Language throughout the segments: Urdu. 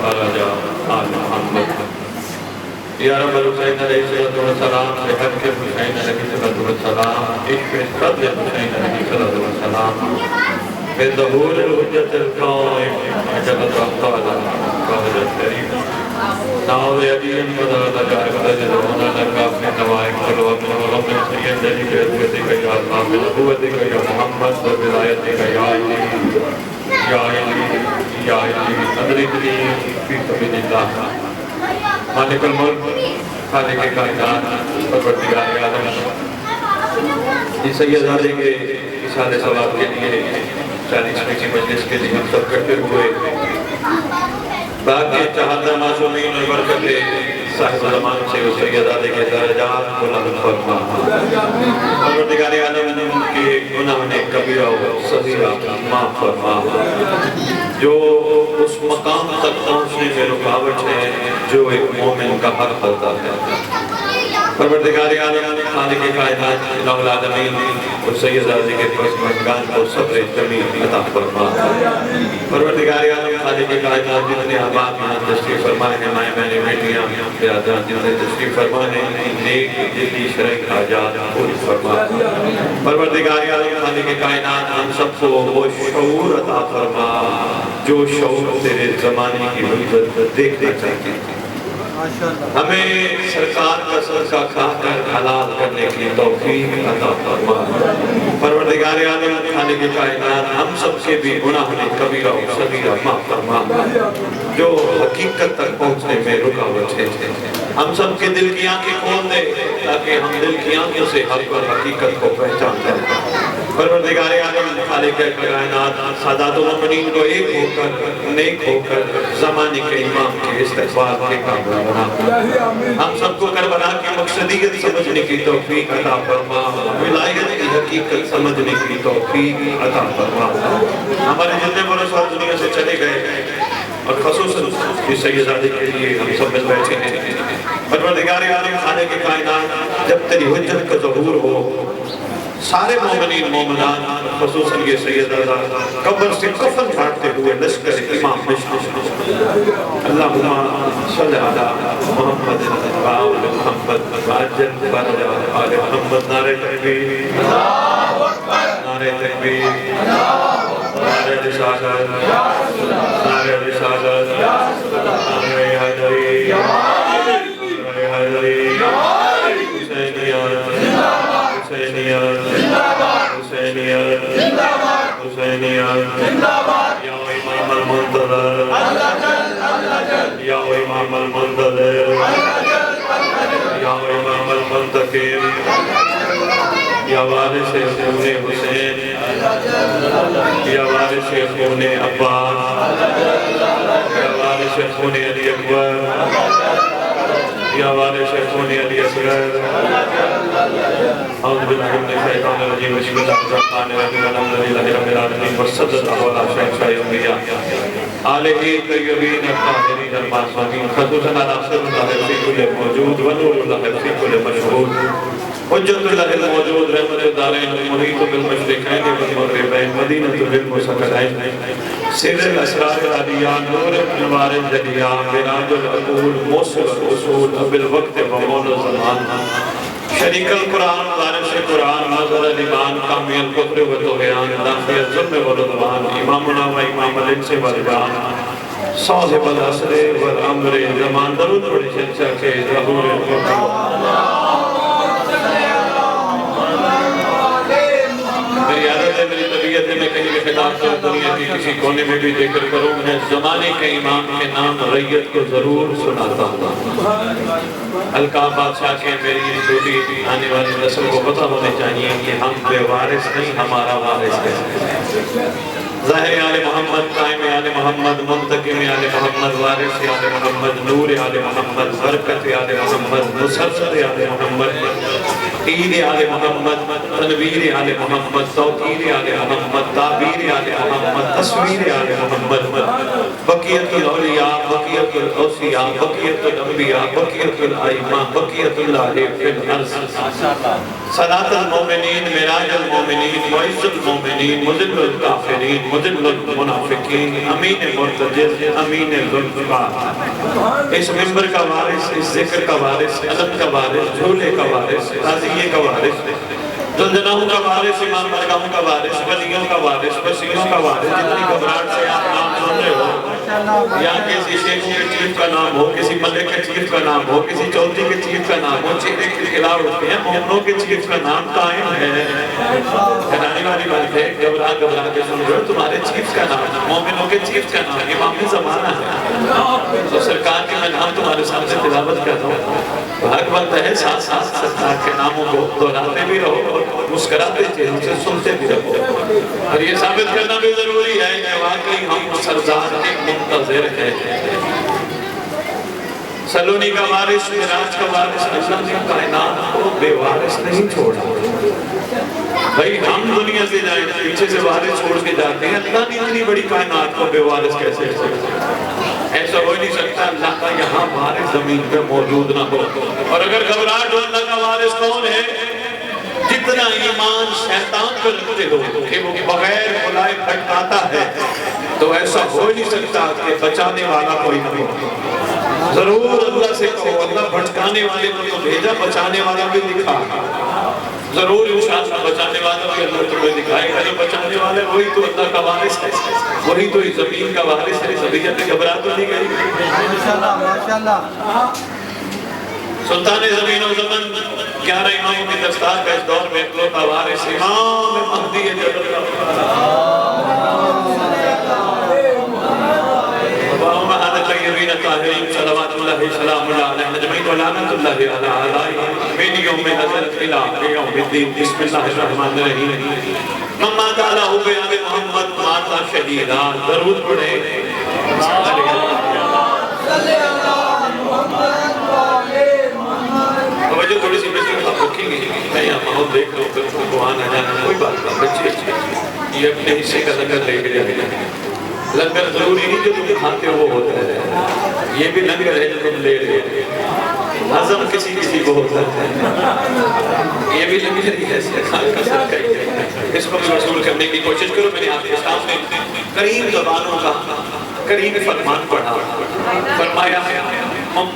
خرجا آل محمد یا رب الحسین علیہ السلام سے حد کے حسین علیہ السلام عشق صدر حسین علیہ السلام بظہور الحجت القائم جبت اختالا قہر الکریم نعوذ عدیم مدر لگا اقدر رونا لگا اپنے نوائق قلو اپنے غم سید علی بیدوتی کا یا اللہ بلقوتی کا یا محمد بلایتی کا یا علی یا علی یا علی ادرکنی فی سبیل اللہ مالک الملک خالق کائنات پروردگار عالم اس سیدزادے کے اشارے ثواب کے لیے 40ویں کی مجلس کے لیے ہم سب کرتے ہوئے باقی چاہتا معصومین اور برکت صاحب زمان سے اس سیدزادے کے درجات بلند فرما پروردگار عالم کے گناہ نے کبیرہ و صغیرہ معاف فرما جو اس مقام تک پہنچنے میں رکاوٹ ہے جو ایک مومن کا حق ہوتا ہے پروردگار عالم خالق کائنات الہ العالمین اور سیدزادے کے پسماندگان کو صبر جمیل عطا فرما پروردگار عالم خالق کائنات جتنے آباد یہاں تشریف فرمائے ہیں مائیں بہنیں بیٹیاں برادران جتنے تشریف فرمائے ہیں نیک دلی شرعی حاجات پوری فرما پروردگار عالم خالق کائنات ہم سب کو وہ شعور عطا فرما جو شعور تیرے زمانے کی ملبت دیکھنا چاہتے ہیں ہمیں سرکار کا صدقہ کھا کر حلال کرنے کی توفیق عطا فرما پروردگار عالم خالق کائنات ہم سب سے بھی گناہ نے کبیرہ و صغیرہ معاف فرما جو حقیقت تک پہنچنے میں رکاوٹ ہے ہم سب کے دل کی آنکھیں کھول دے تاکہ ہم دل کی آنکھوں سے حق اور حقیقت کو پہچان کریں پروردگار عالم خالق کائنات سادات المؤمنین کو ایک ہو کر نیک ہو کر زمانے کے امام کے استغفار کے کام بنا ہم سب کو کربلا کی مقصدیت سمجھنے کی توفیق عطا فرما ولایت کی حقیقت سمجھنے کی توفیق عطا فرما ہمارے جتنے برس اور دنیا سے چلے گئے اور خصوصاً اس سیدزادے کے لیے ہم سب مل بیٹھے ہیں پروردگار عالم خالق کائنات جب تیری حجت کا ظہور ہو سارے مومنین مومنان خصوصاً یہ سیدزادہ قبر سے کفن جھاڑتے ہوئے لشکر امام مشکل اللہم صلی علی محمد وآل محمد وعجل فرج آل محمد نعرہ تکبیر نعرہ تکبیر نعرہ رسالت نعرہ رسالت نعرہ حیدری نعرہ حیدری حسینیت حسینیت حسینیت حسینیت یا امام المنتظر یا امام المنتظر یا امام المنتقم یا وارث خون حسین یا وارث خون عباس یا وارث خون علی اکبر یا وارث خون علی اصغر اعوذ باللہ من الشیطان الرجیم بسم اللہ الرحمن الرحیم الحمدللہ رب العالمین والصلاة علی اشرف الانبیاء آلہ الطیبین الطاہرین المعصومین خصوصاً علی سر اللہ فی کل موجود ونور اللہ فی کل مشہود حجت اللہ الموجود رحمت الدارین المحیط بالمشرقین والمغربین مدینۃ بالمسکرین سر الاسرار العلیان نور انوار الجلیان براج العقول موصل الاصول بالوقت ومول الزمان شریک القرآن وارث قرآن ناظر الایمان کامی القدر و طغیان دافع الظلم والعدوان امامنا و امام الانس والجان صاحب العصر والامر زمان درود پڑھے شہنشاہ کے ظہور القرآن میری عادت ہے میری طبیعت ہے میں کہیں بھی خطاب کروں دنیا کی کسی کونے میں بھی ذکر کروں میں زمانے کے امام کے نام ریت کو ضرور سناتا ہوں القاب بادشاہ کے میری چھوٹی آنے والی نسل کو پتہ ہونے چاہیے کہ ہم بے وارث نہیں ہمارا وارث ہے ظاہر آل محمد قائم آل محمد منتقم آل محمد وارث آل محمد نور آل محمد برکت آل محمد مسرسد آل محمد عید آل محمد تنویر آل محمد توقیر آل محمد تعبیر آل محمد تصویر آل محمد بقیت الاولیاء بقیت الاوصیاء بقیت الانبیاء بقیت الائمہ بقیت اللہ فی الارض صلاة المومنین معراج المومنین معز المومنین مذل الکافرین مضل المنافقین امین مرتجز امین ذوالفقار، اس ممبر کا وارث، اس ذکر کا وارث، علم کا وارث، جھولے کا وارث، تعزیے کا وارث، زلزلوں کا وارث، امام برگاہوں کا وارث، ولیوں کا وارث، وسیلوں کا وارث، جتنی گھبراہٹ سے آپ نام سن رہے ہو، یا کسی شیخوں کے چیف کا نام ہو، کسی ملک کے چیف کا نام ہو، کسی چودھری کے چیف کا نام ہو، چہرے کے خلاف ہوتے ہیں، مومنوں کے چیف کا نام قائم ہے۔ کہانی والی بات ہے، گھبرا کے سن رہے ہو، تمہارے چیف کا نام، مومنوں کے چیف کا نام، امام زمانہ ہے، تو سرکار کی میں نام تمہارے سامنے تلاوت کرتا ہوں، حق بات ہے ساتھ ساتھ سرکار کے ناموں کو دہراتے بھی رہو اور مسکراتے چہروں سے سنتے بھی رہو، اور یہ ثابت کرنا بھی ضروری ہے کہ واقعی ہم سردار کے منتظر ہیں۔ سلونی کا وارث، معراج کا وارث، اللہ نے کائنات کو بے وارث نہیں چھوڑا۔ بھائی ہم دنیا سے جائیں پیچھے سے وارث چھوڑ کے جاتے ہیں، اللہ نے اتنی بڑی کائنات کو بے وارث کیسے چھوڑا؟ ایسا ہو نہیں سکتا اللہ کا یہاں وارث زمین پہ موجود نہ ہو۔ اور اگر گھبراہٹ ہو اللہ کا وارث کون ہے؟ جتنا ایمان شیطان کو رکھتے ہو کہ وہ بغیر بلائے بھٹکاتا ہے، تو ایسا ہو نہیں سکتا کہ بچانے والا کوئی نہ ہو۔ ضرور اللہ سے کہو اللہ بھٹکانے والے کو تو بھیجا، بچانے والا بھی دکھا، ضرور انشاءاللہ بچانے والا بھی اللہ تمہیں دکھائے گا۔ جو بچانے والا ہے وہی تو اللہ کا وارث ہے، وہی تو زمین کا وارث ہے۔ زبیت گھبرا تو نہیں گئی؟ سلطان زمین و زمن 11 اماموں کی دستار کا اس دور میں اکلوتا وارث امام مہدی جبل اللہم هذا الطیبین الطاہرین صلوات اللہ سلام اللہ علیہ اجمعین ولعنۃ اللہ علی اعدائہم من یوم نزلت الی یوم الدین۔ بسم اللہ الرحمن الرحیم۔ من مات علی حب آل محمد مات شہیدا۔ درود پڑھیں۔ توجہ تھوڑی سی بچے آپ رکھیں گے، میں یہاں ماحول دیکھ رہا ہوں، پھر کو آنا جانا کوئی بات نہیں، بچے اچھے یہ اپنے حصے کا لنگر لے کے جائے گا۔ لنگر ضروری نہیں جو تم کھاتے ہو وہ ہوتا ہے، یہ بھی لنگر ہے جو تم لے رہے ہو۔ ہضم کسی کو ہوتا ہے، یہ بھی لنگر ہی ہے، کھان کا صدقہ ہی ہے۔ اس کو بھی وصول کرنے کی کوشش کرو۔ میں نے آپ کے سامنے کریم زبانوں کا کریم فرمان پڑھا، فرمایا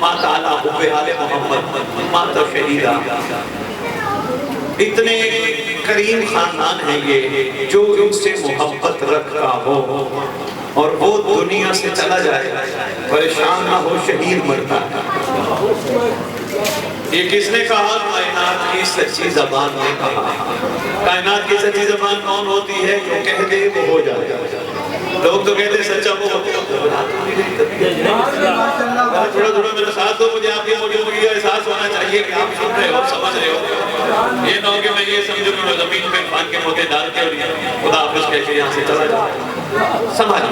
مات علی حب آل محمد مات شہیدا۔ اتنے کریم خاندان ہیں یہ جو ان سے محبت رکھتا ہو اور وہ دنیا سے چلا جائے پریشان نہ ہو، شہید مرتا ہے۔ یہ کس نے کہا؟ کائنات کی سچی زبان نے کہا۔ کائنات کی سچی زبان کون ہوتی ہے؟ جو کہہ دے وہ ہو جائے۔ لوگ تو کہتے سچا وہ ہوتے تھوڑا میرا ساتھ دو، مجھے آپ کی موجودگی کا احساس ہونا چاہیے کہ آپ سن رہے ہو، سمجھ رہے ہو۔ یہ نہ ہو کہ میں یہ سمجھوں کہ زمین پہ پان کے موتے ڈال کے اور خدا حافظ کہہ کے یہاں سے چلا جاتا۔ سمجھ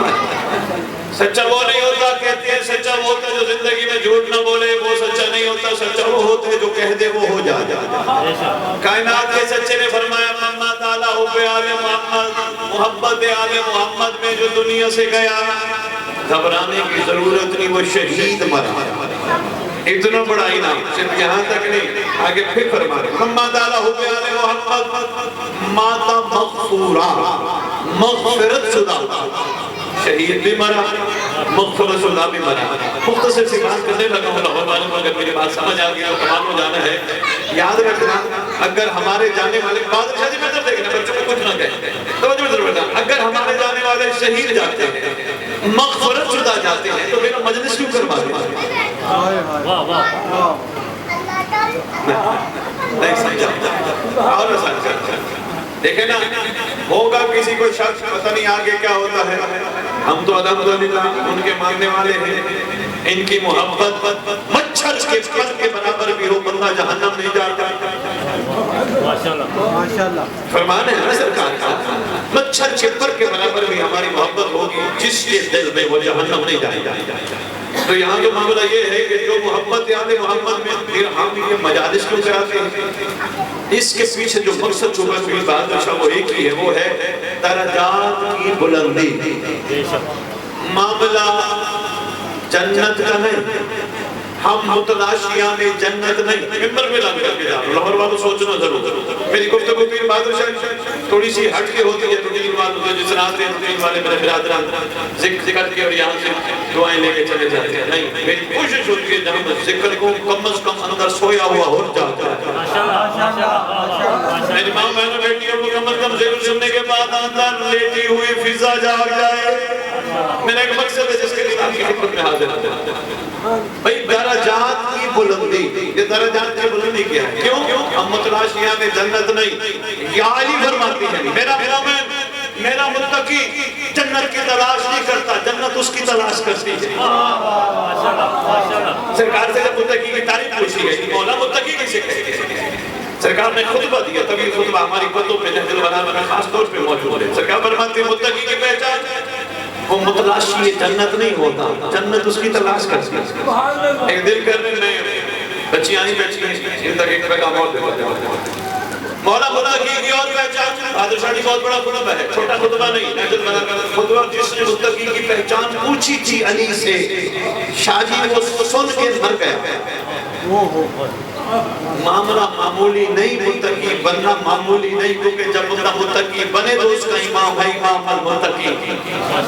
سچا وہ نہیں ہوتا، کہتے ہیں سچا وہ ہوتا جو زندگی میں جھوٹ نہ بولے، وہ سچا نہیں ہوتا۔ سچا وہ ہوتا ہے جو کہہ دے وہ ہو جائے۔ کائنات کے سچے نے فرمایا مما تعالی حب آل محمد، محبت آل محمد میں جو دنیا سے گیا، گھبرانے کی ضرورت نہیں، وہ شہید مرا۔ اتنا بڑا انعام صرف یہاں تک نہیں، آگے پھر فرمایا مما تعالی حب آل محمد مات مغفورا، مغفرت شدہ، شہید بھی مرا، مغفرت شدہ بھی مرا۔ مختصر سی بات کرنے لگا ہوں، لاہور والوں کو اگر میری بات سمجھ آ گیا تو تمام ہو جانا ہے۔ یاد رکھنا اگر ہمارے جانے والے بادشاہ جی میں طرف دیکھنا بچوں کو کچھ نہ کہیں، توجہ میں ضرور رکھنا، اگر ہمارے جانے والے شہید جاتے ہیں، مغفرت شدہ جاتے ہیں، تو میرا مجلس کیوں کرواتے ہیں؟ نہیں سمجھا اور سمجھا دیکھیں نا، ہوگا کسی کو شخص پتہ نہیں آگے کیا ہوتا ہے۔ ہم تو الحمدللہ ان کے ماننے والے ہیں، ان کی محبت مچھر کے پر کے برابر بھی ہو، بندہ جہنم نہیں جاتا۔ فرمان ہے نا سرکار کا، مچھر کے پر کے برابر بھی ہماری محبت ہوگی، جس کے دل میں وہ جہنم نہیں جائے گا۔ تو یہاں جو معاملہ یہ ہے کہ جو محبت آل محمد میں پھر ہم یہ مجالس کیوں کراتے ہیں؟ اس کے پیچھے جو مقصد چھپا ہوئی بات وہ ایک ہی ہے، وہ ہے درجات کی بلندی۔ معاملہ جنت کا نہیں، ہم متلاشیان جنت نہیں، ممبر میں لگ کر کے جا رہا ہوں، لاہور والوں سوچنا ضرور، میری گفتگو پیر بہادر شاہ تھوڑی سی ہٹ کے ہوتی ہے، تو دین والوں جس طرح آتے ہیں دین والے میرے برادران ذکر کے اور یہاں سے دعائیں لے کے چلے جاتے ہیں، نہیں، میری کوشش ہوتی ہے جہاں ذکر کو کم از کم اندر سویا ہوا ہو جاتا ہے۔ میری ماں بہنوں بیٹیوں کو کم از کم ذکر سننے کے بعد اندر لیٹی ہوئی فضا جاگ جائے، میرا ایک مقصد ہے جس کے لیے آپ کی خدمت میں حاضر ہے۔ بھئی درجات کی بلندی، یہ درجات کی بلندی کیا ہے؟ کیوں؟ ہم متلاشیان جنت نہیں، یا علی فرماتی ہے میرا مومن، میرا متقی جنت کی تلاش نہیں کرتا، جنت اس کی تلاش کرتی ہے۔ سرکار سے جب متقی کی تعریف پوچھی گئی، مولا متقی کسے کہتے ہیں؟ سرکار نے خطبہ دیا، تبھی خطبہ ہماری کتب میں نہج البلاغہ میں خاص طور پہ موجود ہے۔ سرکار فرماتے ہیں متقی کی پہچان وہ متلاشی جنت نہیں ہوتا، جنت اس کی تلاش کرتی ہے۔ ایک دل کرنے میں بچیاں ہی بیٹھی ہیں، ان تک ایک پیغام اور دیتا ہے۔ مولا متقی کی اور پہچان، بہادر شاہ جی بہت بڑا خطبہ ہے، چھوٹا خطبہ نہیں، نہج البلاغہ کا خطبہ، جس نے متقی کی پہچان پوچھی تھی علی سے، شاہ جی وہ سن کے مر گیا۔ معاملہ معمولی نہیں، متقی بننا معمولی نہیں، کیونکہ جب بندہ متقی بنے تو اس کا امام ہے امام المتقی۔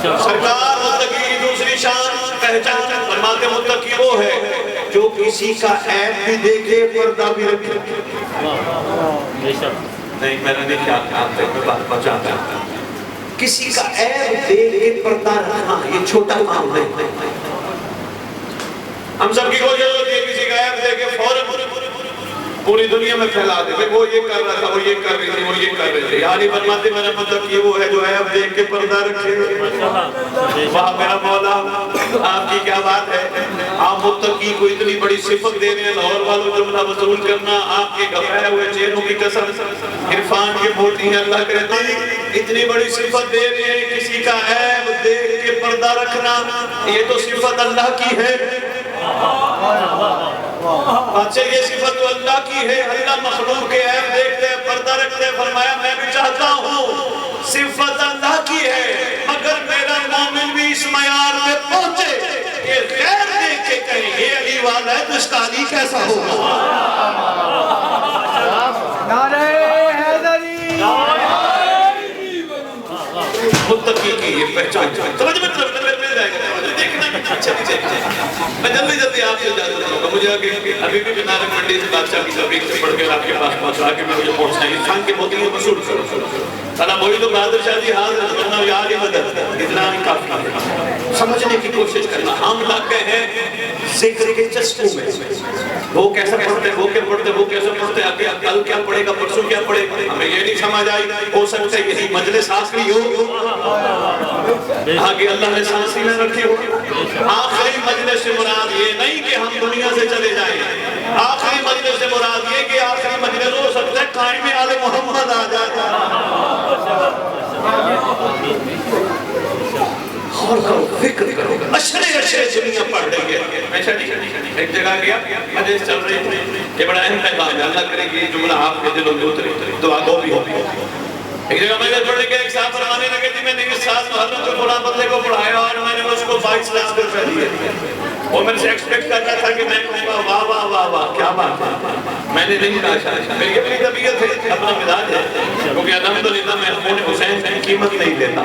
سرکار متقی کی دوسری شان پہچان فرماتے متقی وہ ہے جو کسی کا عیب بھی دیکھے پردہ بھی رکھے۔ نہیں میرا نہیں خیال آپ تک میں بات پہنچاتا ہوں، کسی کا عیب دیکھ کے پردہ رکھنا یہ چھوٹا کام ہے۔ ہم سب کی کوشش ہوتی ہے کسی کا عیب دیکھ کے فوراً پوری دنیا میں پھیلا دے، وہ یہ کر رہا تھا، وہ یہ کر رہی تھی، وہ یہ کر رہے تھے۔ یعنی فرماتے میرا متقی وہ ہے جو عیب دیکھ کے پردہ رکھے۔ واہ میرا مولا، آپ کی کیا بات ہے، آپ متقی کو اتنی بڑی صفت دے رہے ہیں، لاہور والوں جملہ وصول کرنا آپ کے گھبرائے ہوئے چہروں کی قسم، عرفان کی موٹی ہے اللہ کہتے ہیں، اتنی بڑی صفت دے رہے ہیں، کسی کا عیب دیکھ کے پردہ رکھنا، یہ تو صفت اللہ کی ہے۔ اچھا یہ صفت تو اللہ کی ہے، اللہ مخلوق کے عیب دیکھتے ہیں پردہ رکھتے ہیں، فرمایا میں بھی چاہتا ہوں صفت اللہ کی ہے، مگر میرا مومن بھی اس معیار پہ پہنچے کہ غیر دیکھ کے کہیں یہ علی والا ہے تو اس کا علی کیسا ہوگا۔ نعرہ حیدری، متقی کی یہ پہچان توجہ مطلب مل جائے گا، دیکھنا اچھا میں جلدی جلدی آپ سے اجازت ہوگا، مجھے ابھی بھی نارنگ منڈی سے بادشاہ کی تبریک سے پڑھ کر آپ کے پاس پہنچا کے مجھے پہنچنا ہے، انسان کے موتی کو وصول کرو۔ سلام ہوئی تو بہادر شاہ جی حاضر کرنا یاد ہی مدد اتنا ہی کافی ہے، سمجھنے کی کوشش کرنا۔ ہم لگ گئے ہیں ذکر کے چسکوں میں، وہ کیسا پڑھتے ہیں، وہ کیا پڑھتے ہیں، وہ کیسا پڑھتے ہیں، آگے کل کیا پڑھے گا، پرسوں کیا پڑھے گا، ہمیں یہ نہیں سمجھ آئی۔ ہو سکتا ہے یہی مجلس آخری ہو، آگے اللہ نے سانسی نہ رکھی ہو۔ آخری مجلس سے مراد یہ نہیں کہ ہم دنیا سے چلے جائیں، آخری مجلس سے مراد یہ کہ آخری مجلس ہو سکتا ہے قائم آل محمد آ جائے۔ اور کرو، فکر کرو، اشرے دنیا پڑھ رہی ہے۔ میں ایک جگہ گیا، مجلس چل رہی تھی، یہ بڑا اہم پیغام ہے، اللہ کرے کہ یہ جملہ آپ کے دلوں میں اترے، دعا گو بھی ہو۔ ایک جگہ میں نے پڑھنے کے ایک صاحب فرمانے لگے تھی میں نے اس سال محرم کو قرآن بندے کو پڑھایا اور میں نے اس کو 22 لاکھ روپے دیے، وہ میرے سے ایکسپیکٹ کرتا تھا کہ میں کہوں گا واہ واہ واہ واہ کیا بات ہے، میں نے نہیں کہا میری اپنی طبیعت ہے، اپنا مزاج ہے، کیونکہ الحمدللہ میں خون حسین کی قیمت نہیں دیتا،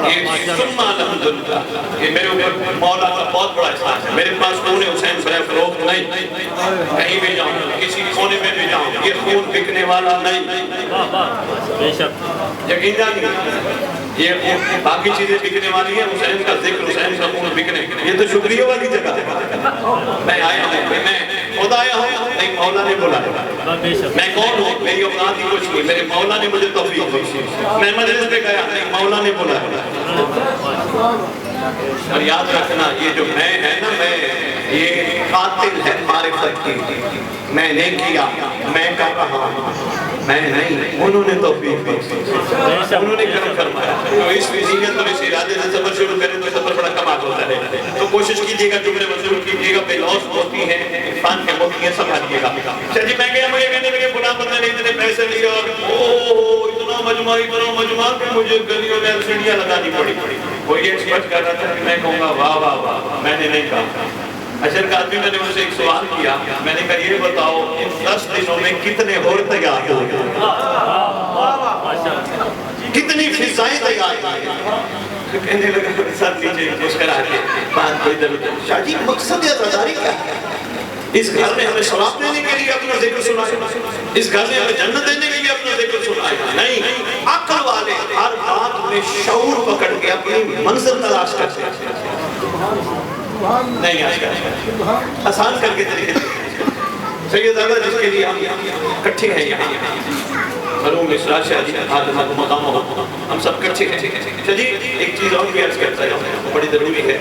یہ سننا الحمدللہ یہ میرے اوپر مولا کا بہت بڑا احسان ہے۔ میرے پاس خون حسین برائے فروخت نہیں، کہیں بھی جاؤں کسی کونے میں بھی جاؤں یہ خون بکنے والا نہیں، یقین جانیے یہ باقی چیزیں بکنے والی ہیں، حسین کا ذکر حسین کا خون بکنے، یہ تو شکریہ والی جگہ ہے۔ میں آیا ہوں، میں خود آیا ہوں، نہیں مولا نے بلایا، میں کون ہوں، میری اوقات ہی کچھ نہیں، میرے مولا نے مجھے توفیق دی، میں مجلس پہ گیا، نہیں مولا نے بلایا۔ اور یاد رکھنا یہ جو میں ہے نا، میں یہ قاتل ہے معرفت کی، میں نے کیا، میں کر رہا ہوں، میں نہیں، انہوں نے توفیق دی، انہوں نے کرم فرمایا۔ تو اس نیت اور اس ارادے سے سفر شروع کریں تو سفر بڑا کمال ہوتا ہے، تو کوشش کیجئے گا جملے وصول کیجئے گا، بے لوس ہوتی ہیں عرفان کے موتی ہیں، سمجھیے گا۔ اچھا جی میں گیا، مجھے کہنے لگے فلاں بندے نے اتنے پیسے لیے اور اتنا مجموعہ کہ مجھے گلیوں میں سیڑھیاں لگانی پڑی، وہ یہ ایکسپیکٹ کر رہا تھا کہ میں کہوں گا واہ واہ واہ، میں نے نہیں کہا، اشرف آدمی میں نے مجھ سے ایک سوال کیا، میں نے کہا یہ بتاؤ ان 10 دنوں میں کتنے اور تیار ہو گئے، کتنی فضائیں تیار ہوئی؟ کہنے لگا سر لیجئے مسکرا کے بات کوئی ضرورت ہے۔ شاہ جی مقصد عزاداری کیا ہے؟ اس گھر میں ہمیں ثواب دینے کے لیے اپنا ذکر سنائے، اس گھر میں ہمیں جنت دینے کے لیے اپنا ذکر سنائے، نہیں، عقل والے ہر بات میں شعور پکڑ کے اپنی منزل تلاش کرتے ہیں۔ نہیں آج کل آسان کر کے طریقے سید اعلیٰ جس کے لیے ہم کٹھے ہیں یہاں مرحوم اسرار شاہ جی خاتمہ کو مقام ہو، ہم سب کٹھے ہیں۔ شاہ جی ایک چیز اور بھی عرض کرتا ہے بڑی ضروری ہے،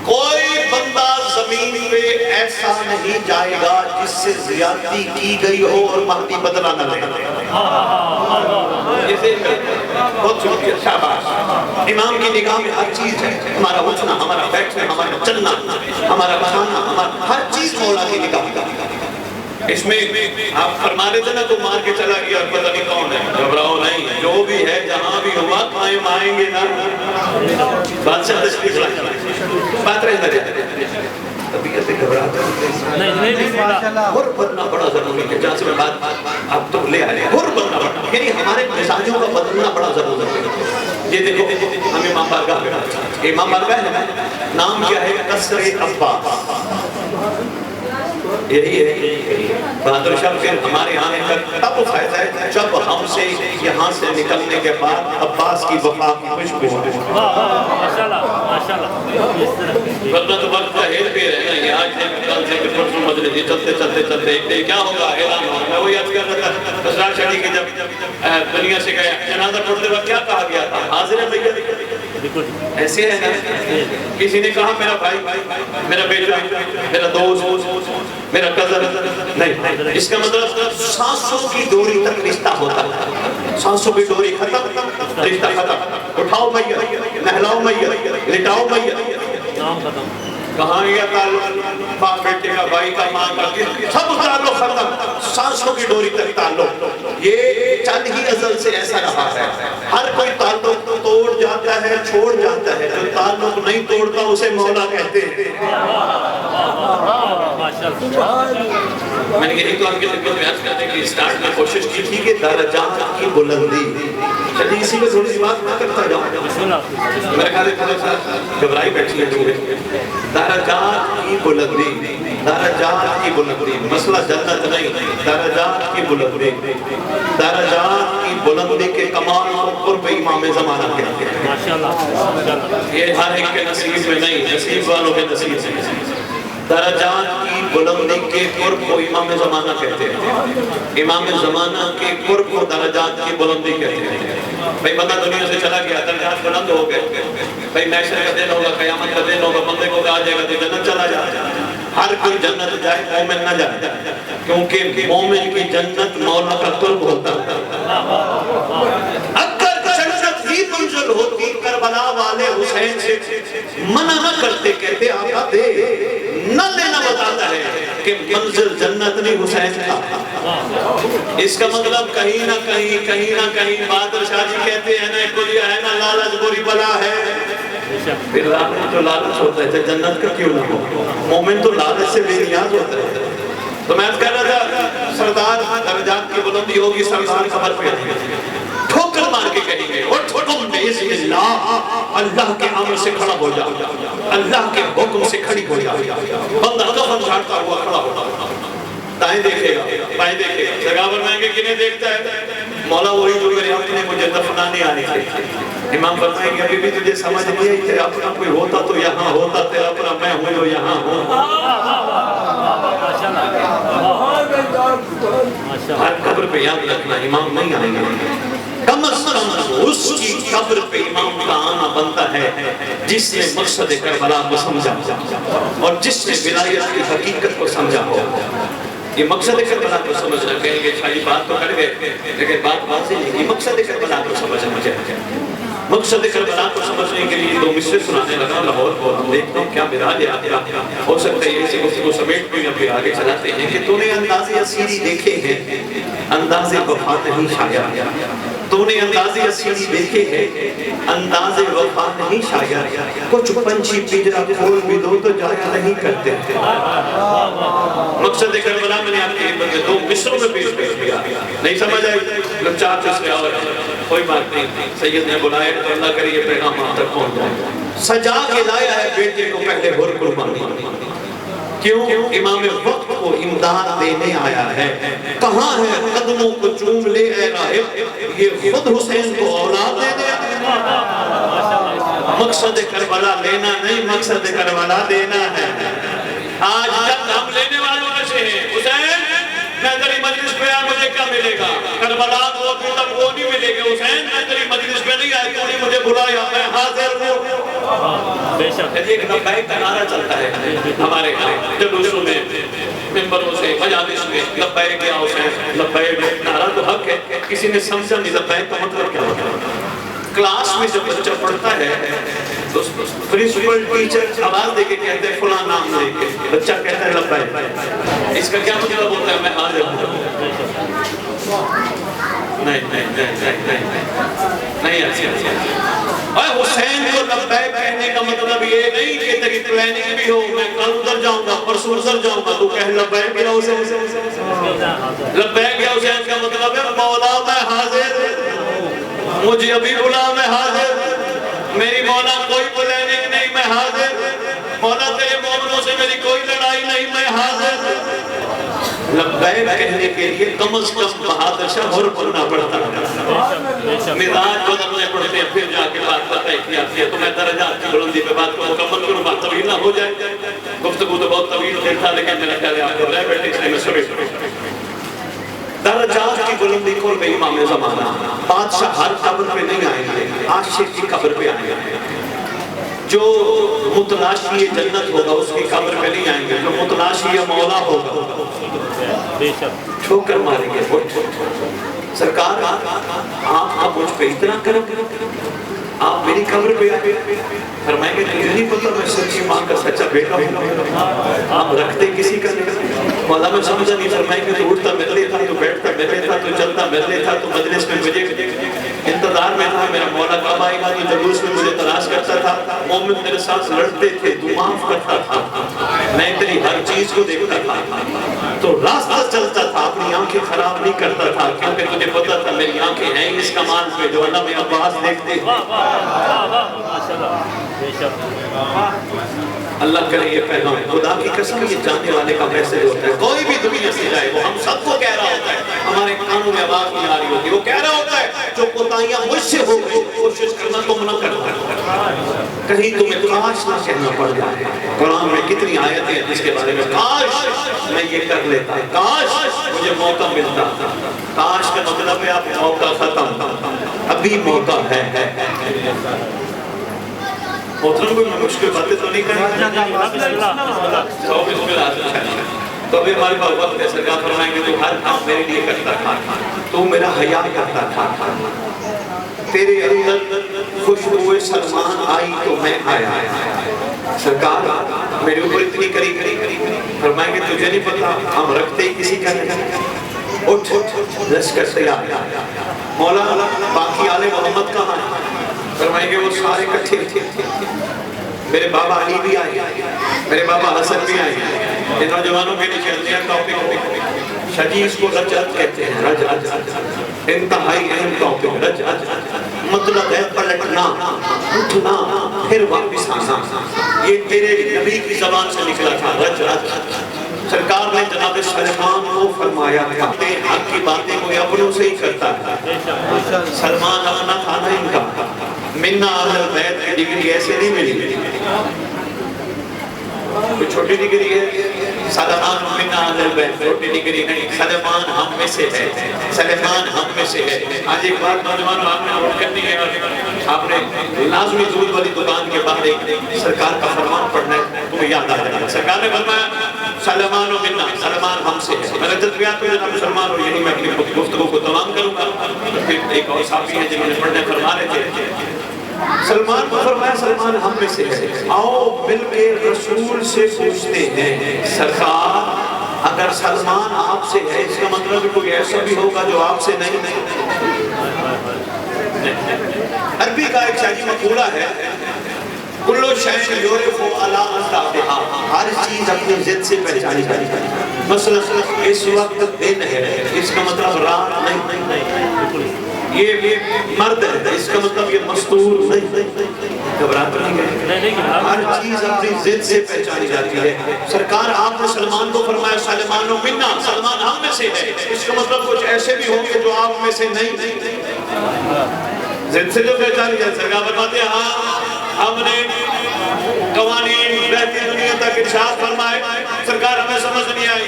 کوئی بندہ زمین پہ ایسا نہیں جائے گا جس سے زیادتی کی گئی ہو اور مہدی بدلہ نہ لے۔ بہت شکریہ، شاباش۔ امام کی نگاہ میں ہر چیز ہے، ہمارا اٹھنا، ہمارا بیٹھنا، ہمارا چلنا، ہمارا کھانا، ہمارا ہر چیز مولا کی نگاہ میں۔ اس میں آپ فرما رہے تھے نا تو مار کے چلا گیا اور پتہ نہیں کون ہے، گھبراؤ نہیں، جو بھی ہے جہاں بھی ہوا قائم آئیں گے نا، بادشاہ تشریف لائیں، بات رہے نہ طبیعت گھبراتا ہے، غر بننا بڑا ضروری ہے۔ جہاں سے میں بات آپ تو لے آئے، غر بننا بڑا، یعنی ہمارے مزاجوں کا بدلنا بڑا ضروری ہے۔ یہ دیکھو ہم امام بارگاہ میں، امام بارگاہ ہے نام کیا ہے؟ قصر عباس، یہی ہے بہادر شاہ پھر ہمارے آنے تک تب فائدہ ہے جب ہم سے یہاں سے نکلنے کے بعد عباس کی وفا کی خوشبو ہے۔ ورنہ تو وقت کا ہیر پہ رہنا ہے، آج سے کل سے پرسوں مجلس چلتے چلتے چلتے ایک کیا ہوگا اعلان ہوگا۔ میں وہی عرض کر رہا تھا اسرار شاہ جی کے جب دنیا سے گئے جنازہ پڑھتے وقت کیا کہا گیا تھا؟ حاضر ہے بھیا، ایسے ہے نا؟ کسی نے کہا میرا بھائی، میرا بیٹا، میرا دوست، میرا قدر نہیں، اس کا مطلب سانسوں کی ڈوری تک رشتہ ہوتا ہے، سانسوں کی ڈوری ختم، رشتہ ختم، اٹھاؤ میت، نہلاؤ میت، لٹاؤ میت، کہاں گیا تعلق باپ بیٹے کا، بھائی کا، ماں کا، سب تعلق ختم، سانسوں کی ڈوری تک تعلق۔ یہ چند ہی ازل سے ایسا رہا ہے، ہر کوئی تعلق توڑ جاتا ہے، چھوڑ جاتا ہے، جو تعلق نہیں توڑتا اسے مولا کہتے ہیں۔ میں نے یہی تو آپ کی خدمت میں عرض کرنے کی اسٹارٹ میں کوشش کی تھی کہ درجات کی بلندی، چلیے اسی میں تھوڑی سی بات نہ کرتا جاؤں، میرے خیال ہے تھوڑا سا گھبرائی بیٹھی ہے۔ درجات کی بلندی، درجات کی بلندی، مسئلہ جنت نہیں، درجات کی بلندی، درجات کی بلندی کے کمال کو قرب امام زمانہ کہتے ہیں۔ یہ ہر ایک کے نصیب میں نہیں، نصیب والوں کے نصیب میں۔ درجات کی بلندی کے قرب کو امام زمانہ کہتے ہیں، امام زمانہ کے قرب کو درجات کی بلندی کہتے ہیں۔ بھئی بندہ دنیا سے چلا گیا، درجات بلند ہو گئے، بھئی محشر کا دن ہوگا، قیامت کا دن ہوگا، بندے کو کہا جائے گا تو جنت چلا جائے، ہر کوئی جنت جائے، مومن نہ جائے، کیونکہ مومن کی جنت مولا کا قرب ہوتا ہے۔ اگر جنت ہی منزل ہوتی کربلا والے حسین سے منع نہ کرتے، کہتے آقا دے، نہ لینا بتاتا ہے کہ منزل جنت نہیں حسین تھا۔ اس کا مطلب کہیں نہ کہیں بہادر شاہ جی کہتے ہیں نا کلیا ہے نا لالچ بری بلا ہے، پھر لالچ جو لالچ ہوتا ہے جنت کا کیوں نہ ہو، مومن تو لالچ سے بے نیاز ہوتا ہے۔ تو میں کہہ رہا تھا سردار درجات کی بلندی ہوگی، سردار خبر پہ ٹھوکر مار کے کہیں گے اٹھ تم بِإِذْنِ اللَّهِ، اللہ کے امر سے کھڑا ہو جا، اللہ کے حکم سے کھڑی ہو جا، بندہ کفن جھاڑتا ہوا کھڑا ہو، دائیں دیکھے گا، بائیں دیکھے گا، سگاور مہنگے کنہیں دیکھتا ہے؟ مولا وہی جو میرے اپنے مجھے دفنانے آنے تھے۔ امام فرمائیں گے ابھی بھی تجھے سمجھ نہیں ہے، تیرا اپنا کوئی ہوتا تو یہاں ہوتا، تیرا اپنا میں ہوں جو یہاں ہوں۔ ہر قبر پہ یاد رکھنا امام نہیں آئیں گے، کم از کم اس کی قبر پہ امام کا آنا بنتا ہے جس نے مقصد کربلا کو سمجھا اور جس نے ولایت کی حقیقت کو سمجھا ہو۔ یہ مقصد کربلا کو سمجھنا، کہیں گے شاہی بات تو کر گئے لیکن بات واضح نہیں، یہ مقصد کربلا کو سمجھنا چاہیے۔ مقصد کربلا کو سمجھنے کے لیے دو مصرے سنانے لگا لاہور کو، دیکھتا ہوں کیا مراج ہے، ہو سکتا ہے یہ سے گفتگو سمیٹ کو یا پھر آگے چلاتے ہیں کہ تو نے انداز اسیری دیکھے ہیں، انداز وفا نہیں شایا، تو نے انداز اسیر دیکھے ہیں، انداز وفا نہیں شاید، کچھ پنچھی پنجرا کھول بھی دو تو جایا نہیں کرتے تھے۔ مقصد کربلا میں نے آپ کے بندے دو مصروں میں پیش کیا، نہیں سمجھ آئی؟ جب چار چیز کے آوے کوئی بات نہیں، سید نے بلائے تو اللہ کرے یہ پیغام آپ تک پہنچ جائے۔ سجا کے لایا ہے بیٹے کو پہلے ہر قربانی، کیوں؟ امام وقت کو امداد دینے آیا ہے۔ کہاں ہے قدموں کو چوم لے اے راہب، یہ خود حسین کو اولاد دے دے۔ مقصد کربلا لینا نہیں، مقصد کربلا دینا ہے۔ آج تک ہم لینے والوں میں سے ہیں، حسین میں تیری مجلس پہ آیا مجھے کیا ملے گا؟ کربلا کو ابھی تک وہ نہیں ملے گا۔ حسین میں تیری مجلس پہ نہیں آیا، تو نے مجھے بلایا، میں حاضر ہوں۔ بے شک ایک لبیک کا نعرہ چلتا ہے ہمارے جلوسوں میں، ممبروں سے، مجالس میں، لبیک یا حسین، لبیک نعرہ تو حق ہے۔ کسی نے سمجھا نہیں لبیک کا مطلب کیا ہوتا ہے؟ کلاس میں جب بچہ پڑھتا ہے تو پرنسپل ٹیچر آواز دے کے کہتے ہیں فلاں نام لے کے، بچہ کہتا ہے لبیک، اس کا کیا مطلب ہوتا ہے؟ میں حاضر ہوں۔ نہیں ایسی اور حسین کو لبیک کہنے کا مطلب یہ نہیں کہ تیری پلاننگ بھی ہو، میں کل ادھر جاؤں گا پرسوں ادھر جاؤں گا، تو کہہ لبیک یا حسین۔ لبیک یا حسین کا مطلب ہے مولا میں حاضر، مجھے ابھی بلا میں حاضر، میری مولا کوئی پلاننگ نہیں میں حاضر، مولا تیرے مومنوں سے میری کوئی لڑائی نہیں میں حاضر۔ لبیک کہنے کے لیے کم از کم بہادر شاہ اور بننا پڑتا ہے، مزاج بدلنے پڑتے ہیں، پھر جا کے بات طے کی آتی ہے۔ تو میں درجات کی بلندی پہ بات کو مکمل کروں، بات طویل نہ ہو جائے، گفتگو تو بہت طویل تھا لیکن میرا خیال ہے آپ کو رہے بیٹھے اس لیے میں سبھی درجات کی بلندی کھول گئی امام زمانہ۔ بادشاہ ہر قبر پہ نہیں آئیں گے، عاشق کی قبر پہ آئیں گے۔ جو متلاشی جنت ہوگا اس کی قبر پہ نہیں آئیں گے، جو متلاشی مولا ہوگا ٹھوکر ماریں گے۔ سرکار آپ مجھ پہ اتنا کرم، آپ میری قبر پہ آئے، فرمائیں گے تجھے نہیں پتا میں سچی ماں کا سچا بیٹا ہوں، آپ رکھتے کسی کا نہیں۔ مولا میں سمجھا نہیں، فرمائیں گے تو اٹھتا ملے تھا، تو بیٹھتا ملے تھا، تو چلتا ملے تھا، تو مجلس میں مجھے انتظار میں تھا میرا مولا کب آئے گا، تو جلوس میں مجھے تلاش کرتا تھا، مومن میرے ساتھ لڑتے تھے تو معاف کرتا تھا، میں تیری ہر چیز کو دیکھتا تھا، تو راستہ چلتا تھا، اپنی آنکھیں خراب نہیں کرتا تھا، کیونکہ تجھے پتا تھا میری آنکھیں ہیں اس کمال پہ جو اللہ میں عباس دیکھتے ہیں۔ اللہ کرے یہ پیغام خدا کی قسم یہ جاننے والے کا میسج ہوتا ہے، کوئی بھی دنیا سے جائے وہ ہم سب کو کہہ رہا ہوتا ہے، ہمارے کانوں میں آواز نہیں آ رہی ہوتی، وہ کہہ رہا ہوتا ہے جو کوتاہیاں مجھ سے ہو گئی کوشش کرنا تم نہ کرنا، کہیں تمہیں کاش نہ کہنا پڑ جائے۔ قرآن میں کتنی آیتیں ہیں جس کے بارے میں کاش میں یہ کر لیتا، کاش مجھے موقع ملتا، کاش کا مطلب ہے آپ موقع ختم، ابھی موقع ہے۔ محترم کوئی مشکل باتیں تو نہیں کریں، تو ابھی ہمارے پاس وقت ہے۔ سرکار فرمائیں گے تو ہر کام میرے لیے کرتا تھا، تو میرا حیا کرتا تھا، تیرے اندر خوشبو سلمان آئی تو میں آیا، سرکار میرے اوپر اتنی کری فرمائیں گے تجھے نہیں پتا ہم رکھتے ہی کسی کا نہیں، اٹھ لشکر تیار، مولا باقی آل محمد کہاں ہے؟ فرمائیں گے وہ سارے کٹھے تھے، میرے بابا علی بھی آئے، میرے بابا حسن بھی آئے، ان نوجوانوں کے نیچے اندیا ٹاپک شجیز کو رجعت کہتے ہیں، رجعت انتہائی اہم ٹاپک، رجعت مطلب ہے پلٹنا، اٹھنا، پھر واپس آنا، یہ تیرے نبی کی زبان سے نکلا تھا، رجعت۔ سرکار نے جناب سلمان کو فرمایا تھا کہ حق کی باتیں کوئی اپنوں سے ہی کرتا ہے، سلمان اپنا تھا نا ان کا، منا اہل بیت کی ڈگری ایسے نہیں ملی، کوئی چھوٹی ڈگری ہے، سلمان منا اہل بیت چھوٹی ڈگری نہیں، سلمان ہم میں سے ہے، سلمان ہم میں سے ہے۔ آج ایک بات نوجوانوں آپ نے نوٹ کرنی ہے، آپ نے لازمی دودھ والی دکان کے باہر ایک سرکار کا فرمان پڑھنا ہے، تمہیں یاد آ جائے گا۔ سرکار نے فرمایا سلمان و منا، سلمان ہم سے ہے۔ میرے تدبیات میں جناب مسلمان ہو، یہی میں اپنی گفتگو کو تمام کروں گا۔ پھر ایک اور صحابی ہیں جنہوں نے پڑھنے فرما رہے تھے، سلمان کو فرمایا سلمان ہم میں سے ہے، آؤ مل کے رسول سے پوچھتے ہیں، سرکار اگر سلمان آپ سے ہے اس کا مطلب کوئی ایسا بھی ہوگا جو آپ سے نہیں. عربی کا ایک شاعری مقولہ ہے کلو شیء یعرف علی اصحابہا، ہر چیز اپنی ضد سے پہچانی جاتی ہے. مثلا اس وقت دن ہے اس کا مطلب رات نہیں، یہ مرد ہے اس کا مطلب یہ مستور نہیں. گھبراہٹ نہیں ہے، ہر چیز اپنی ضد سے پہچانی جاتی ہے. سرکار آپ نے سلمان کو فرمایا سلمان منا، سلمان ہم میں سے ہے، اس کا مطلب کچھ ایسے بھی ہوں گے جو آپ میں سے نہیں. ضد سے جو پہچانی جاتی ہے. سرکار فرماتے ہیں ہاں ہم نے قوانین رہتی دنیا تک ارشاد فرمائے. سرکار ہمیں سمجھ نہیں آئی.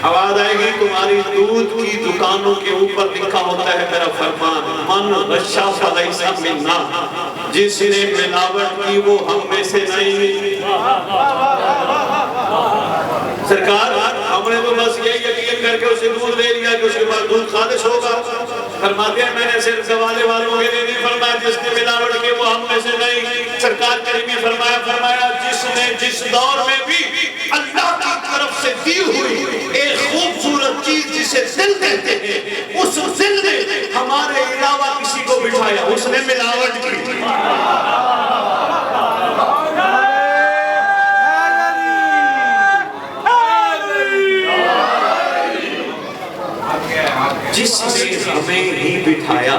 آواز آئے گی تمہاری دودھ کی دکانوں کے اوپر لکھا ہوتا ہے میرا فرمان من غش فلیس منا، جس نے ملاوٹ کی وہ ہم میں سے نہیں. سرکار ہم نے تو بس یہی یقین کر کے اسے دودھ لے لیا کہ اس کے بعد دودھ خالص ہوگا. فرماتے ہیں میں نے صرف گوالے والوں کے لیے نہیں فرمایا جس نے ملاوٹ کی وہ ہم میں سے نہیں. سرکار کریم نے فرمایا جس نے جس دور میں بھی اللہ کی طرف سے دی ہوئی ایک خوبصورت چیز جسے دل کہتے ہیں اس دل نے ہمارے علاوہ کسی کو بٹھایا اس نے ملاوٹ کی. جس نے ہمیں ہی بٹھایا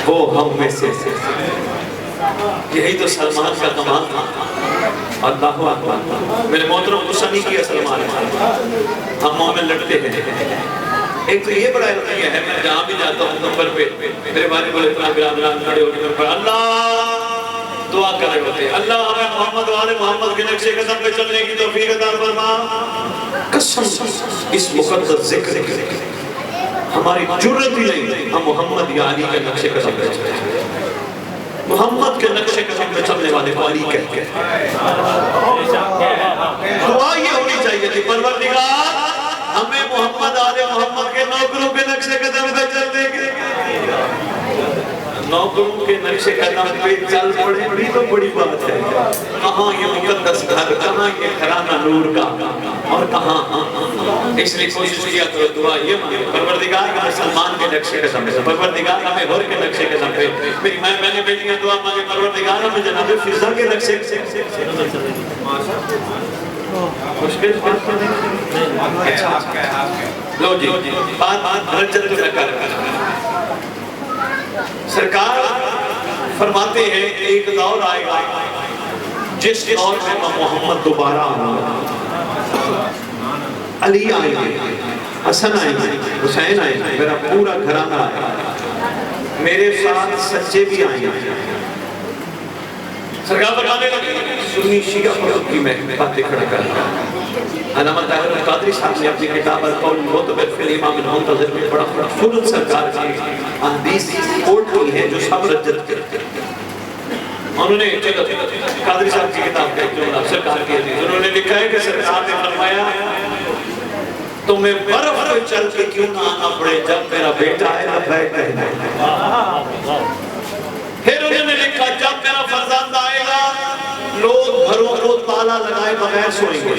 وہ ہم میں سے. یہی تو سلمان کا کمال تھا. اللہ اکبر. میرے محترم غصہ نہیں کیا سلمان ہم مومن لڑتے ہیں. ایک تو یہ بڑا رویہ ہے میں جہاں بھی جاتا ہوں نمبر پہ میرے بارے بولے اتنا گرام کھڑے ہو کے اللہ دعا کر رہے ہوتے ہیں اللہ ہمیں محمد والے محمد کے نقشے قدم پہ چلنے کی توفیق عطا فرما. قسم اس مقدس ذکر ہماری جرت ہی نہیں ہم محمد یا علی کے نقشے قدم پہ چلیں. محمد کے نقشے قدم پہ چلنے والے کو علی کہہ کے دعا یہ ہونی چاہیے تھی پروردگار ہمیں محمد آل محمد کے نوکروں کے نقشے قدم پہ چلنے کے. نوکروں کے نقشے قدم پہ چل پڑے بھی تو بڑی بات ہے. کہاں یہ مقدس گھر کہاں یہ گھرانہ نور کا اور کہاں. اس لیے کوشش کیا کرو دعا یہ مانگو پروردگار ہمیں سلمان کے نقشے قدم پہ پروردگار ہمیں ہور کے نقشے قدم پہ. میں نے بیٹیاں دعا مانگے پروردگار ہمیں جناب فضا کے نقشے مشکل لو جی بات رجت میں کر سرکار فرماتے ہیں ایک دور آئے گا جس دور میں محمد دوبارہ علی آئے گے حسن آئے گے حسین آئے گے میرا پورا گھرانہ آئے گا میرے ساتھ سچے بھی آئے گے. سرکار فرمانے لگے سنی شیعہ فرق کی میں باتیں کھڑا کر رہا علامہ طاہر القادری صاحب نے اپنی کتاب القول المعتبر فی الامام المنتظر میں بڑا خوبصورت سرکار کی حدیث کوٹ کی ہے جو سب رجت کرتے ہیں. انہوں نے قادری صاحب کی کتاب کا جو سرکار کی حدیث انہوں نے لکھا ہے کہ سرکار نے فرمایا تمہیں برف پہ چل کے کیوں نہ آنا پڑے جب میرا بیٹا ہے لبیک کہنا. پھر انہوں نے لکھا جب میرا فرزند آئے گا لوگ گھروں کو تالا لگائے بغیر سوئیں گے.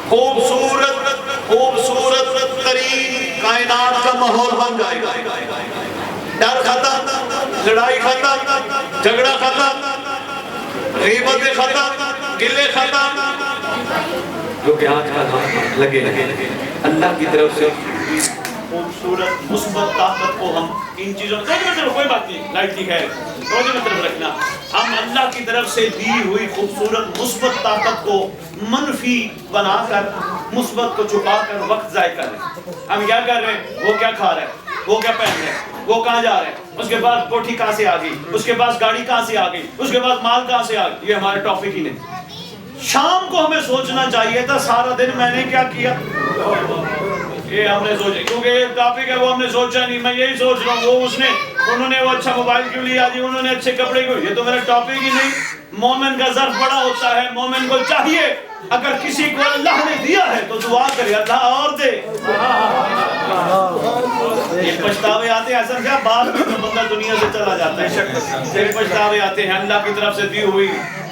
خوبصورت ترین کائنات کا ماحول بن جائے گا. ڈر ختم لڑائی ختم جھگڑا ختم غیبت ختم گلے ختم جو کہ آج کل ہم لگے اللہ کی طرف سے خوبصورت مثبت طاقت کو ہم ان چیزوں کوئی بات نہیں لائٹ کی خیر روزے میں طرف رکھنا ہم اللہ کی طرف سے دی ہوئی خوبصورت مثبت طاقت کو منفی بنا کر مثبت کو چھپا کر وقت ضائع کر رہے ہیں. ہم کیا کر رہے ہیں وہ کیا کھا رہے ہیں وہ کیا پہن رہے ہیں وہ کہاں جا رہے ہیں اس کے بعد کوٹھی کہاں سے آ گئی اس کے بعد گاڑی کہاں سے آ گئی اس کے بعد مال کہاں سے آ گئی. یہ ہمارے ٹاپک ہی نہیں. شام کو ہمیں سوچنا چاہیے تھا سارا دن میں نے کیا کیا. یہ ہم نے سوچا کیونکہ یہ ٹاپک ہے وہ ہم نے سوچا نہیں. میں یہی سوچ رہا ہوں وہ انہوں نے وہ اچھا موبائل کیوں لیا جی انہوں نے اچھے کپڑے کیوں. یہ تو میرا ٹاپک ہی نہیں. مومن کا ظرف بڑا ہوتا ہے. مومن کو چاہیے اگر کسی کو اللہ نے دیا ہے تو دعا کرے اللہ اور دے. یہ پچھتاوے آتے ہیں ایسا کیا بعد میں بندہ دنیا سے چلا جاتا ہے. پھر پچھتاوے آتے ہیں اللہ کی طرف سے دی ہوئی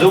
2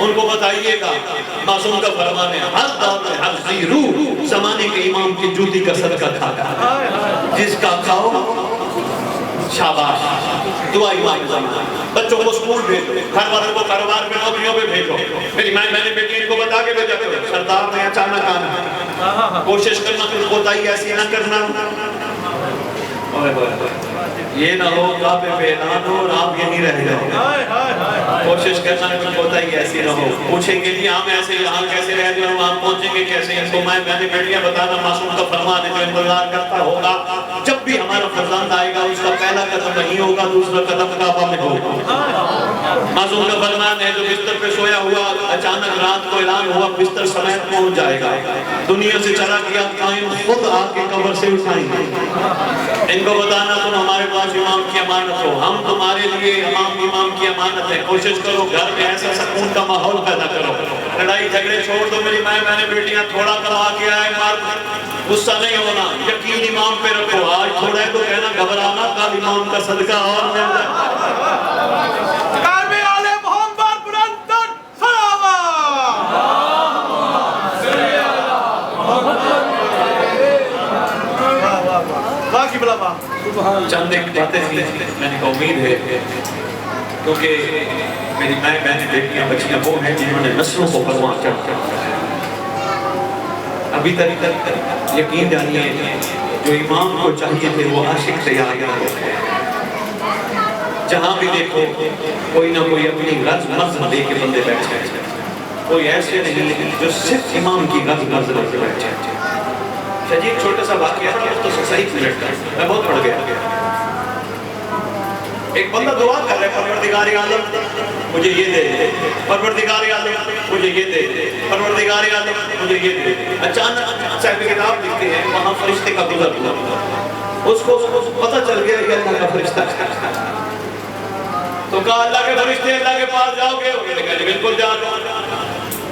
ان کو بتائیے گا معصوم کا فرمان ہے ہر دور میں ہر ذی روح زمانے کے امام کی جوتی کا صدقہ کھاتا ہے، جس کا کھاؤ شاباش، دعا امام زمان۔ بچوں کو سکول بھیجو، گھر والوں کو کاروبار میں نوکریوں پہ بھیجو۔ میری ماں میں نے بیٹی کو بتا کے بھیجا کرو سردار نے اچانک آنا، کوشش کرنا کہ کوتاہی ایسی نہ کرنا، یہ نہ ہو کعبے پہ اعلان ہو اور آپ یہیں رہ جاؤ۔ کوشش کرنا کہ کوتاہی ایسی نہ ہو، پوچھیں گے یہاں میں ایسے یہاں کیسے رہ جاؤں، وہاں پہنچیں گے کیسے ہیں؟ تو میں نے بیٹیاں بتانا معصوم کا فرمان ہے جو انتظار کرتا ہوگا جب بھی ہمارا فرزند آئے گا اس کا پہلا قدم نہیں ہوگا، دوسرا قدم کعبہ میں ہوگا۔ معصوم کا فرمان ہے جو بستر پہ سویا ہوا اچانک رات کو اعلان ہوا بستر سمیت پہنچ جائے گا، دنیا سے چلا گیا قائم خود آ کے قبر سے اٹھائیں گے۔ ان کو بتانا تم ہمارے پاس امام کی امانت ہو، ہم تمہارے لیے امام کی امانت ہے، کوشش کرو گھر میں ایسا سکون کا ماحول پیدا کرو، لڑائی جھگڑے چھوڑ دو۔ میری ماں میں نے بیٹیاں تھوڑا کما کے آئے مار غصہ نہیں ہونا، یقین امام پہ رکھو، آج تھوڑا ہے تو کہنا گھبرانا، کل امام کا صدقہ اور مل جائے۔ چند ایک باتیں تھیں میں نے امید ہے کیونکہ میری مائیں بہنیں بیٹیاں بچیاں وہ ہیں جنہوں نے نسلوں کو فرمان چڑھا، ابھی تک یقین جانیے جو امام کو چاہیے تھے وہ عاشق تیار نہ ہوتے، جہاں بھی دیکھو کوئی نہ کوئی اپنی غرض مرض لے کے بندے بیٹھے ہیں، کوئی ایسے نہیں جو صرف امام کی غرض مرض لے کے بیٹھے ہیں۔ شاید ایک چھوٹا سا واقعہ ہے تو صحیح منٹ کا میں بہت پڑھ گیا۔ ایک بندہ دعا کر رہا ہے پروردگار عالم مجھے یہ دے، پروردگار عالم مجھے یہ دے، پروردگار عالم مجھے یہ دے۔ اچانک صاحب کتاب لکھتے ہیں وہاں فرشتے کا گزر ہوا، اس کو پتہ چل گیا کہ اللہ کا فرشتہ ہے، تو کہا اللہ کے فرشتے اللہ کے پاس جاؤ گے؟ انہوں نے کہا بالکل جاؤ۔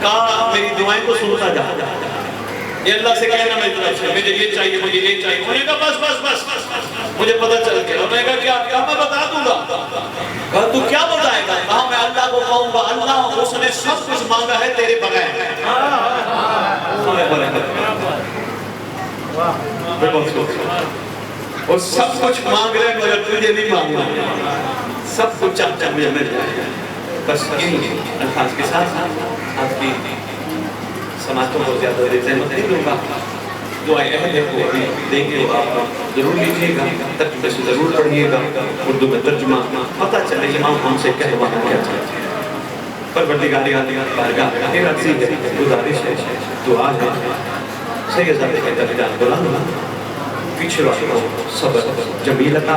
کہا میری دعائیں کو سنتا جا، یہ اللہ سے کہنا میری طرف سے مجھے یہ چاہیے مجھے یہ چاہیے۔ انہوں نے کہا بس بس بس مجھے پتہ چل گیا۔ انہوں نے کہا کیا میں بتا دوں گا؟ کہا تو کیا بتائے گا؟ کہا میں اللہ کو کہوں گا اللہ اس نے سب کچھ مانگا ہے تیرے بغیر۔ وہ سب کچھ مانگ رہے مگر تجھے نہیں مانگنا، سب کچھ چاہتا مجھے مل جائے گا۔ بس ان الفاظ کے ساتھ آپ کی سماعتوں کو زیادہ زحمت نہیں دوں گا، دعائیں اہل ہے وہ ابھی دیں گے، وہ آپ ضرور لیجیے گا، ترجمے سے ضرور پڑھیے گا، اردو میں ترجمہ پتہ چلے امام ہم سے کیا بات کیا چاہتے ہیں۔ پروردگار عالم بارگاہ میں عرضی ہے، گزارش ہے، دعا ہے، سید زادے کے درجات بلند پیچھے رکھو، صبر جمیل عطا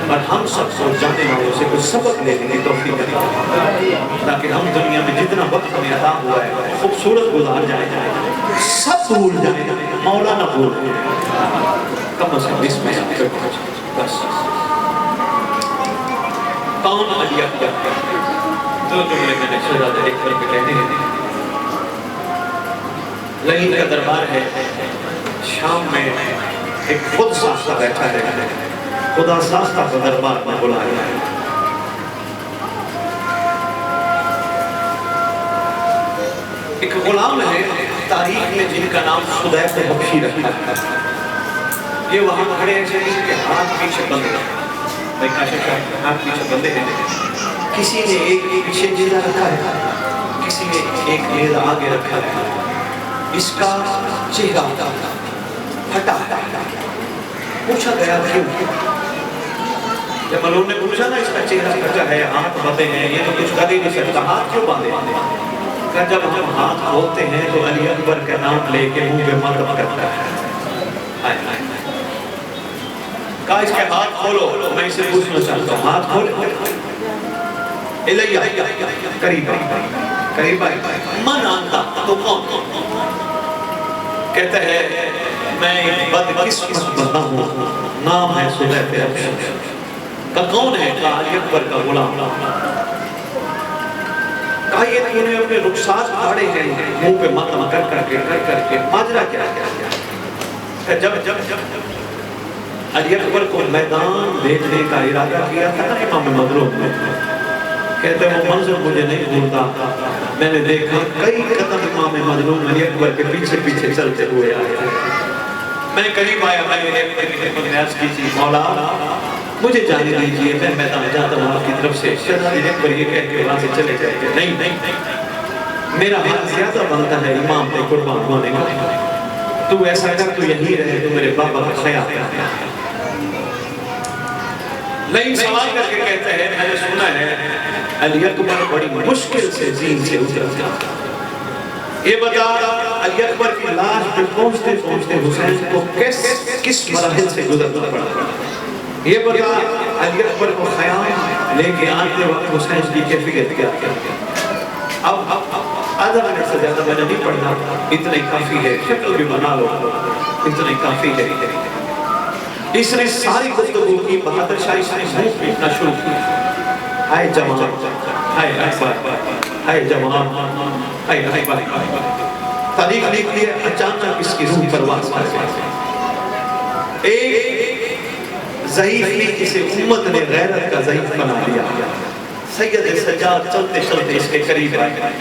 اور ہم سب کو جانے والوں سے کچھ سبق لینے کی توفیق عطا تاکہ ہم دنیا میں جتنا وقت ہمیں عطا ہوا ہے خوبصورت گزار جائے، سب بھول جائیں، مولا نہ بھول کم از کم اس میں بس کون علی اکبر دو جملے میں نے شہزادہ ایک کر کے کہنے ہیں۔ لعین کا دربار ہے شام میں، ایک خود ساختہ بیٹھا ہے، خدا ساختہ کا دربار میں بلایا ہے۔ ایک غلام ہے تاریخ میں جن کا نام خدیف بخشی رکھا ہے، یہ وہاں کھڑے ہیں جن کے ہاتھ پیچھے بندے ہیں، ہاتھ پیچھے بندے ہیں، کسی نے ایک پیچھے نیزہ رکھا ہے، کسی نے ایک نیزہ آگے رکھا ہے، اس کا چہرہ پھٹا ہے۔ پوچھا گیا کیوں؟ جب معلوم نے پوچھا نا اس کا چہرہ پھٹا ہے، ہاتھ بندے ہیں، یہ تو کچھ کر ہی نہیں سکتا، ہاتھ کیوں باندھے؟ کہ جب ہم ہاتھ کھولتے ہیں تو علی اکبر کا نام لے کے منہ پہ مدد کرتا ہے۔ کہا اس کے ہاتھ کھولو، میں اسے پوچھنا چاہتا ہوں، ہاتھ کھولے الیہ قریب قریب من آنتا تو کون؟ کہتا ہے میں ایک بدقسمت بندہ ہوں، نام ہے حذیفہ بخشی۔ کہ کون ہے؟ کہا علی اکبر کا غلام۔ کہا یہ انہیں اپنے رخسار پھاڑے ہیں منہ پہ ماتم کر کے ماجرا کیا کہ جب علی اکبر کو میدان بھیجنے کا ارادہ کیا تھا نا امام مظلوم نے، کہتے ہیں وہ منظر مجھے نہیں بھولتا، میں نے دیکھا کئی قدم امام مظلوم علی اکبر کے پیچھے پیچھے چلتے ہوئے آئے تھے۔ میں قریب آیا، میں نے ایک نیاز کی تھی، مولا مجھے جانے دیجئے، میں میدان جاتا ہوں آپ کی طرف سے۔ شہزادے علی اکبر یہ کہہ کے وہاں سے چلے جائے گے، نہیں، میرا حق زیادہ بنتا ہے امام پہ قربان ہونے کا، تو ایسا کر تو یہی رہے، تو میرے بابا کا خیال ہے۔ نہیں سوال کر کے کہتے ہیں، میں نے سنا ہے علی اکبر بڑی مشکل سے زین سے اترا، یہ بتا علی اکبر کی لاش پہ پہنچتے پہنچتے حسین کو کس مراحل سے گزرنا پڑا، یہ بتا علی اکبر کو خیال لے کے آتے وقت حسین کی کیفیت کیا کیا۔ اب آدھا منٹ سے زیادہ میں نے نہیں پڑھنا، اتنا ہی کافی ہے، شکل بھی بنا لو، اتنا ہی کافی ہے۔ اس نے ساری گفتگو کی، بہادر شاہ اس نے منہ پیٹنا شروع کیا، ہائے جوان، ہائے اکبر، ہائے جوان، ہائے اکبر۔ تاریخ لکھ لیا، اچانک اس کی روح پرواز کر گئی، ایک ضعیف نے اسے امت نے غیرت کا ضعیف بنا دیا۔ سید سجاد چلتے چلتے اس کے قریب آئے،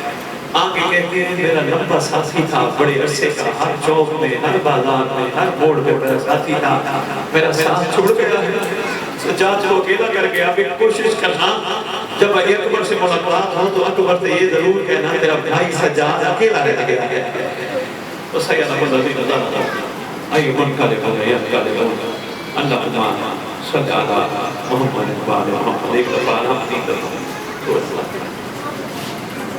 آگے کہتے ہیں میرا لمبا ساتھی تھا بڑے عرصے کا، ہر چوک میں، ہر بازار میں، ہر موڑ پہ میرا ساتھی تھا، میرا ساتھ چھوڑ گیا ہے، سجاد کو اکیلا کر کے اب ایک کوشش کرنا، جب علی اکبر سے ملاقات ہو تو اکبر سے یہ ضرور کہنا تیرا بھائی سجاد اکیلا رہ گیا ہے۔ تو سید احمد رضی اللہ عنہ آئیے من کا لے بھائی اللہ صلی اللہ محمد وعلی محمد ایک دفعہ اپنی طرف